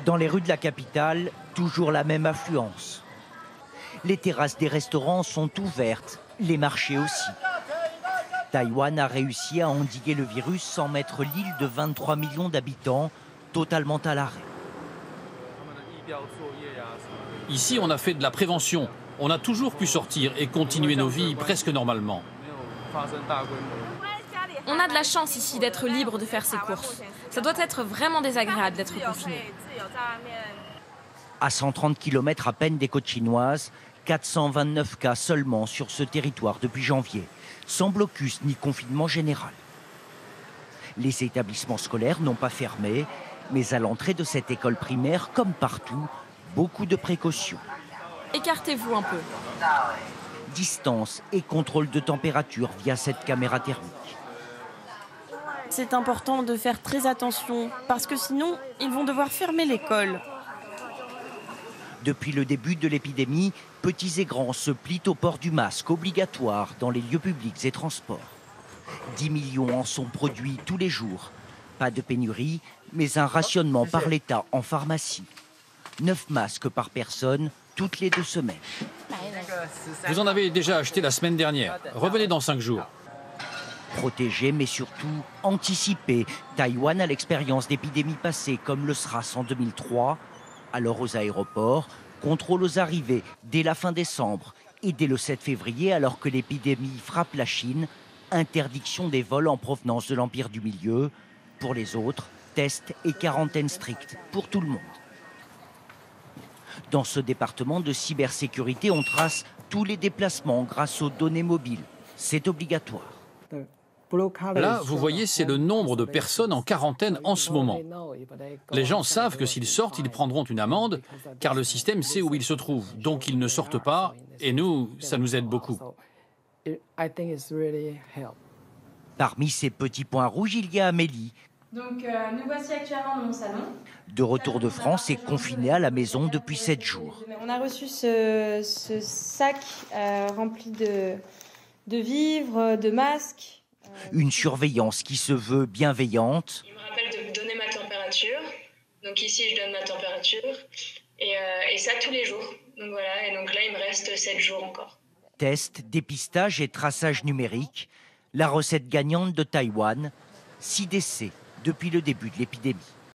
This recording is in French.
Dans les rues de la capitale, toujours la même affluence. Les terrasses des restaurants sont ouvertes, les marchés aussi. Taïwan a réussi à endiguer le virus sans mettre l'île de 23 millions d'habitants totalement à l'arrêt. Ici, on a fait de la prévention. On a toujours pu sortir et continuer nos vies presque normalement. On a de la chance ici d'être libre de faire ses courses. Ça doit être vraiment désagréable d'être confiné. À 130 km à peine des côtes chinoises, 429 cas seulement sur ce territoire depuis janvier, sans blocus ni confinement général. Les établissements scolaires n'ont pas fermé, mais à l'entrée de cette école primaire, comme partout, beaucoup de précautions. Écartez-vous un peu. Distance et contrôle de température via cette caméra thermique. C'est important de faire très attention, parce que sinon, ils vont devoir fermer l'école. Depuis le début de l'épidémie, petits et grands se plient au port du masque obligatoire dans les lieux publics et transports. 10 millions en sont produits tous les jours. Pas de pénurie, mais un rationnement par l'État en pharmacie. 9 masques par personne, toutes les 2 semaines. Vous en avez déjà acheté la semaine dernière. Revenez dans 5 jours. Protéger, mais surtout anticiper. Taïwan a l'expérience d'épidémies passées comme le SRAS en 2003. Alors aux aéroports, contrôle aux arrivées dès la fin décembre. Et dès le 7 février, alors que l'épidémie frappe la Chine, interdiction des vols en provenance de l'Empire du Milieu. Pour les autres, tests et quarantaine stricte pour tout le monde. Dans ce département de cybersécurité, on trace tous les déplacements grâce aux données mobiles. C'est obligatoire. Là, vous voyez, c'est le nombre de personnes en quarantaine en ce moment. Les gens savent que s'ils sortent, ils prendront une amende, car le système sait où ils se trouvent. Donc ils ne sortent pas, et nous, ça nous aide beaucoup. Parmi ces petits points rouges, il y a Amélie. Donc nous voici actuellement dans mon salon. De retour de France et confinée à la maison depuis 7 jours. On a reçu ce sac rempli de vivres, de masques. Une surveillance qui se veut bienveillante. Il me rappelle de me donner ma température. Donc ici, je donne ma température. Et ça tous les jours. Donc voilà, et donc là, il me reste 7 jours encore. Test, dépistage et traçage numérique. La recette gagnante de Taïwan, 6 décès depuis le début de l'épidémie.